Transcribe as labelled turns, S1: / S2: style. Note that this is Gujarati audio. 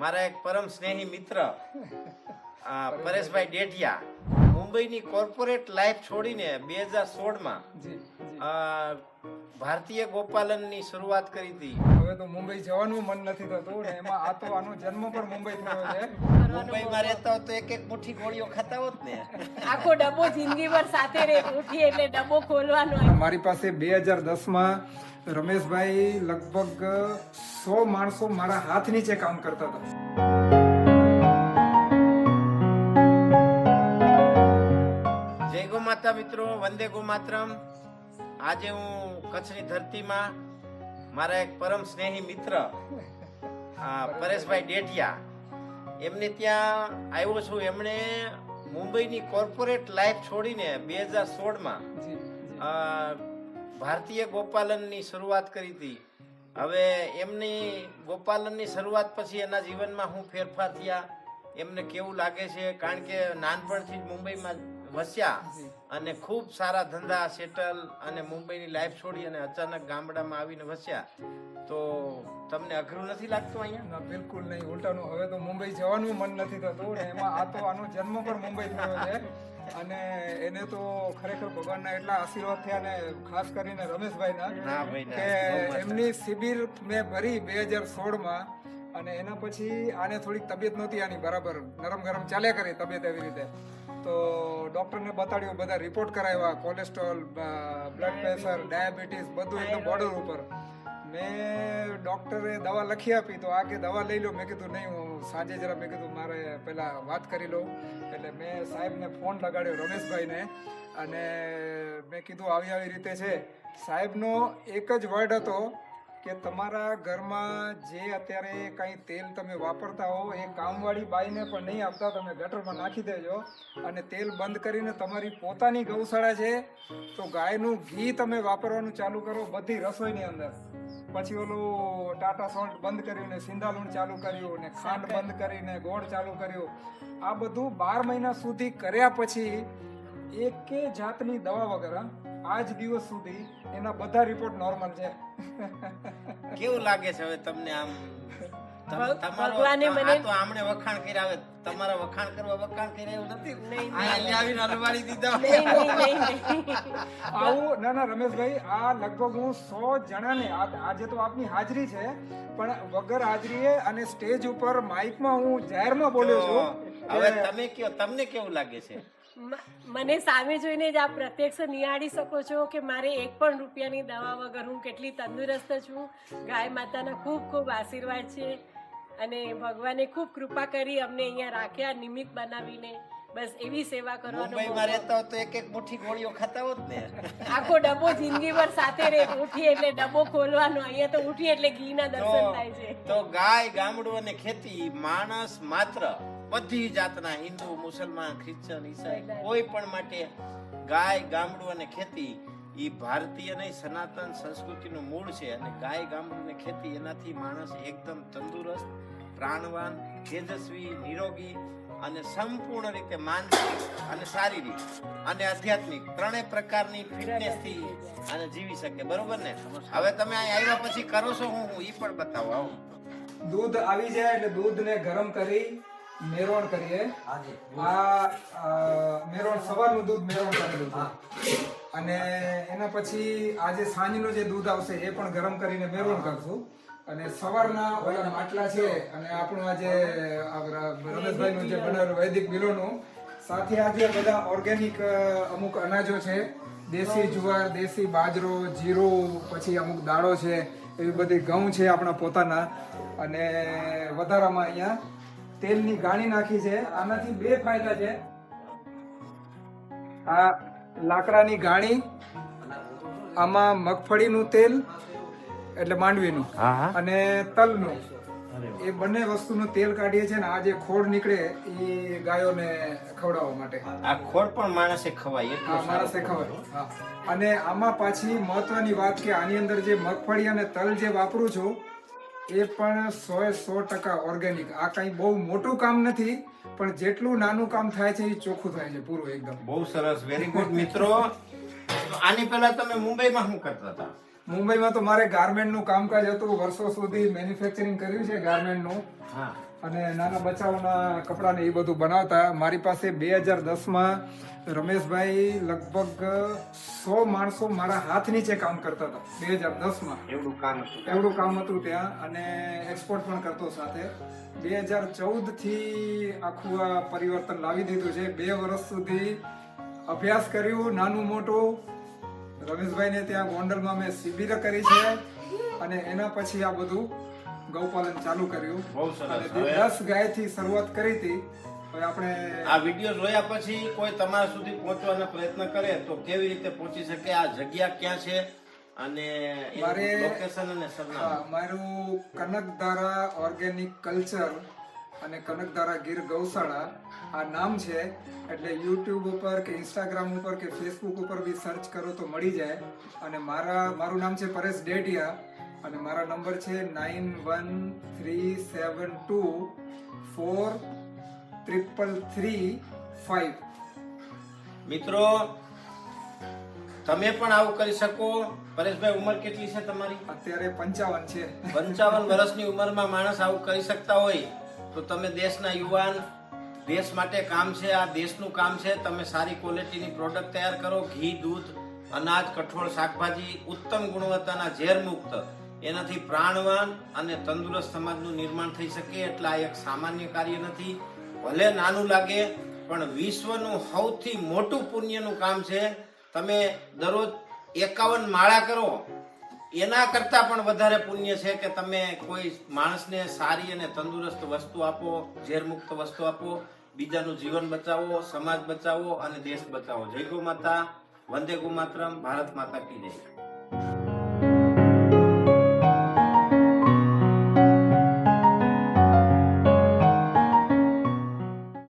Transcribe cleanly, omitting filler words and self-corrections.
S1: મારા એક પરમ સ્નેહી મિત્ર પરેશભાઈ ડેઢિયા મુંબઈની કોર્પોરેટ લાઈફ છોડીને 2016માં ભારતીય ગોપાલનની શરૂઆત કરી હતી.
S2: હવે તો મુંબઈ જવાનું મન નથી થતું ને એમાં આ તો આનો જન્મ પણ મુંબઈ થયો છે.
S1: મુંબઈમાં રહેતા હોત તો એક એક મુઠ્ઠી ગોળીઓ ખાતા હોત ને.
S3: આખો ડબ્બો જિંદગીભર સાથે રહે, ઉઠી એટલે ડબ્બો ખોલવાનો.
S2: મારી પાસે 2010માં રમેશભાઈ લગભગ 100 માણસો મારા હાથ નીચે કામ કરતા હતા.
S1: જય ગો માતા મિત્રો, વંદે ગો માતરમ. આજે હું કચ્છની ધરતીમાં મારા એક પરમ સ્નેહી મિત્ર પરેશભાઈ ડેઢિયા એમને ત્યાં આવ્યો છું. એમણે મુંબઈની કોર્પોરેટ લાઈફ છોડીને 2016માં ભારતીય ગોપાલનની શરૂઆત કરી હતી. હવે એમની ગોપાલનની શરૂઆત પછી એના જીવનમાં શું ફેરફાર થયા, એમને કેવું લાગે છે, કારણ કે નાનપણથી જ મુંબઈમાં વસ્યા અને ખૂબ સારા ધંધા સેટલ અને મુંબઈની લાઈફ છોડી અને અચાનક ગામડામાં આવીને વસ્યા, તો તમને અઘરું નથી લાગતું અહીંયા?
S2: ના, બિલકુલ નહીં, ઉલટાનું. હવે તો મુંબઈ જવાનું મન નથી થતું ને એમાં આ તો આનો જન્મ પણ મુંબઈ થયો છે. અને એને તો ખરેખર ભગવાનના એટલા આશીર્વાદ થયા ને ખાસ કરીને રમેશભાઈના કે એમની શિબિર મેં ભરી 2016માં અને એના પછી આને થોડીક તબિયત નહોતી આની બરાબર, નરમ ગરમ ચાલ્યા કરી તબિયત એવી રીતે. તો ડૉક્ટરને બતાડ્યું, બધા રિપોર્ટ કરાવ્યા, કોલેસ્ટ્રોલ, બ્લડ પ્રેશર, ડાયાબિટીસ, બધું એકદમ બોર્ડર ઉપર. મેં ડૉક્ટરે દવા લખી આપી તો આ કે દવા લઈ લો. મેં કીધું નહીં, હું સાંજે જરા મેં કીધું મારે પહેલાં વાત કરી લઉં. એટલે મેં સાહેબને ફોન લગાડ્યો, રમેશભાઈને, અને મેં કીધું આવી રીતે છે. સાહેબનો એક જ વર્ડ હતો કે તમારા ઘરમાં જે અત્યારે કંઈ તેલ તમે વાપરતા હો એ કામવાળી બાઈને પણ નહીં આપતા, તમે ગટરમાં નાખી દેજો અને તેલ બંધ કરીને તમારી પોતાની ગૌશાળા છે તો ગાયનું ઘી તમે વાપરવાનું ચાલુ કરો બધી રસોઈની અંદર. પછી ઓલું ટાટા સોલ્ટ બંધ કર્યું ને સિંધાલુણ ચાલુ કર્યું ને ખાંડ બંધ કરીને ગોળ ચાલુ કર્યું. આ બધું 12 મહિના સુધી કર્યા પછી એકે જાતની દવા વગર આજ દિવસ સુધી એના બધા રિપોર્ટ નોર્મલ છે.
S1: કેવું લાગે છે હવે તમને? આમ
S3: ભગવાને મને
S1: તો આમણે વખાણ કર્યા, હવે તમારા વખાણ કરવા વખાણ કર્યા એવું નથી. અહીંયા આવીને અલવાડી દીધા.
S2: આવું ના રમેશભાઈ, આ લગભગ હું 100 જણાને આજે તો આપની હાજરી છે પણ વગર હાજરીએ અને સ્ટેજ ઉપર માઇકમાં હું જાહેરમાં બોલ્યો છું.
S1: હવે તમે કયો, તમને કેવું લાગે છે?
S3: મને સામે જોઈને જ આપ પ્રત્યક્ષ નિહાળી શકો છો કે મારે 1 પણ રૂપિયાની દવા વગર હું કેટલી તંદુરસ્ત છું. ગાય માતાના ખૂબ ખૂબ આશીર્વાદ છે અને ભગવાને ખૂબ કૃપા કરી અમને અહીંયા રાખ્યા, નિમિત્ત બનાવીને. બસ એવી સેવા કરવાનો.
S1: મુંબઈમાં રહેતા હોત તો એક એક મુઠ્ઠી ગોળીઓ ખાતા હોત ને.
S3: આખો ડબ્બો જિંદગીભર સાથે રહે, ઉઠી એટલે ડબ્બો ખોલવાનો. અહીંયા તો ઉઠી એટલે ઘીના દર્શન થાય છે.
S1: તો ગાય, ગામડું અને ખેતી, માણસ માત્ર બધી જાતના હિન્દુ, મુસલમાન, ખ્રિશ્ચન, ઈસાઈ કોઈ પણ માટે ગાય, ગામડું અને ખેતી એ ભારતીય નહીં સનાતન સંસ્કૃતિનું મૂળ છે. અને ગાય, ગામડું અને ખેતી એનાથી માણસ એકદમ તંદુરસ્ત, પ્રાણવાન, તેજસ્વી, નિરોગી અને સંપૂર્ણ રીતે માનસિક અને શારીરિક અને આધ્યાત્મિક ત્રણેય પ્રકારની ફિટનેસથી અને જીવી શકે. બરોબર ને? હવે તમે અહીં આવ્યા પછી કરો છો હું એ પણ બતાવો. આવો.
S2: દૂધ આવી જાય એટલે દૂધને ગરમ કરી મેરોણ કરીએ. આ મેરોણ સવારનું દૂધ મેરોણ કરેલું છે અને એના પછી આજે સાંજનું જે દૂધ આવશે એ પણ ગરમ કરીને મેરોણ કરશું. અને સવારના ઓલા માટલા છે અને આપણું આજે રમેશભાઈનું જે બનાવેલું વૈદિક બિલોનું, સાથે આજે બધા ઓર્ગેનિક અમુક અનાજો છે, દેશી જુવાર, દેશી બાજરો, જીરું, પછી અમુક દાળો છે, એવી બધી ઘઉં છે આપણા પોતાના. અને વધારામાં અહીંયા તેલની ગાણી નાખી છે. આનાથી 2 ફાયદા છે. આ લાકડાની ગાણી, આમાં મગફળીનું તેલ એટલે માંડવીનું અને તલનું, એ બંને વસ્તુનું તેલ કાઢીએ છીએ ને આ જે ખોળ નીકળે એ ગાયોને ખવડાવવા માટે.
S1: આ ખોળ પણ માણસે ખવાય એટલું
S2: માણસે ખવાય. અને આમાં પાછી મહત્વની વાત કે આની અંદર જે મગફળી અને તલ જે વાપરું છું એ પણ 100% ઓર્ગેનિક. આ કઈ બહુ મોટું કામ નથી પણ જેટલું નાનું કામ થાય છે એ ચોખ્ખું થાય છે પૂરું એકદમ.
S1: બહુ સરસ, વેરી ગુડ. મિત્રો, આની પહેલા તમે મુંબઈમાં શું કરતા હતા?
S2: મુંબઈમાં તો મારે ગાર્મેન્ટનું કામકાજ હતું, વર્ષો સુધી મેન્યુફેક્ચરિંગ કર્યું છે ગાર્મેન્ટનું. અને નાના બચ્ચાઓના કપડાં ને એ બધું બનાવતા. મારી પાસે 2010માં રમેશભાઈ લગભગ 100 માણસો મારા હાથ નીચે કામ કરતા હતા 2010માં.
S1: એવડું કામ હતું.
S2: એવડું કામ હતું ત્યાં, અને એક્સપોર્ટ પણ કરતો સાથે. 2014 થી આખું આ પરિવર્તન લાવી દીધું છે. 2 વર્ષ સુધી અભ્યાસ કર્યું, નાનું મોટું. રમેશભાઈને ત્યાં ગોંડલમાં મેં શિબિર કરી છે, અને એના પછી આ બધું ગૌપાલન ચાલુ કર્યું.
S1: બહુ સરસ.
S2: અને
S1: હવે
S2: 10 ગાયથી શરૂઆત કરી હતી. હવે આપણે
S1: આ વિડીયો જોયા પછી કોઈ તમારા સુધી પહોંચવાનો પ્રયત્ન કરે તો કેવી રીતે પહોંચી શકે? આ જગ્યા ક્યાં છે અને
S2: મારે-
S1: લોકેશન અને સરનામું?
S2: મારું કનકધારા ઓર્ગેનિક કલ્ચર અને કનકધારા ગીર ગૌશાળા આ નામ છે. એટલે યુટ્યુબ ઉપર કે ઇન્સ્ટાગ્રામ ઉપર કે ફેસબુક ઉપર બી સર્ચ કરો તો મળી જાય. અને મારું નામ છે પરેશ ડેડિયા, અને મારા નંબર છે 9137243335.
S1: મિત્રો, તમે પણ આવું કરી શકો. પરેશભાઈ, ઉંમર કેટલી છે તમારી?
S2: અત્યારે 55 છે.
S1: 55 વર્ષની ઉંમરમાં માણસ આવું કરી શકતા હોય તો તમે દેશના યુવાન, દેશ માટે કામ છે, આ દેશનું કામ છે. તમે સારી ક્વોલિટીની પ્રોડક્ટ તૈયાર કરો. ઘી, દૂધ, અનાજ, કઠોળ, શાકભાજી ઉત્તમ ગુણવત્તાના ઝેર મુક્ત, એનાથી પ્રાણવાન અને તંદુરસ્ત સમાજનું નિર્માણ થઈ શકે. એટલે આ એક સામાન્ય કાર્ય નથી. ભલે નાનું લાગે પણ વિશ્વનું સૌથી મોટું પુણ્યનું કામ છે. તમે દરરોજ 51 માળા કરો એના કરતા પણ વધારે પુણ્ય છે કે તમે કોઈ માણસને સારી અને તંદુરસ્ત વસ્તુ આપો, ઝેર મુક્ત વસ્તુ આપો, બીજાનું જીવન બચાવો, સમાજ બચાવો અને દેશ બચાવો. જય ગૌ માતા, વંદે ગૌ માતરમ, ભારત માતા કી જય.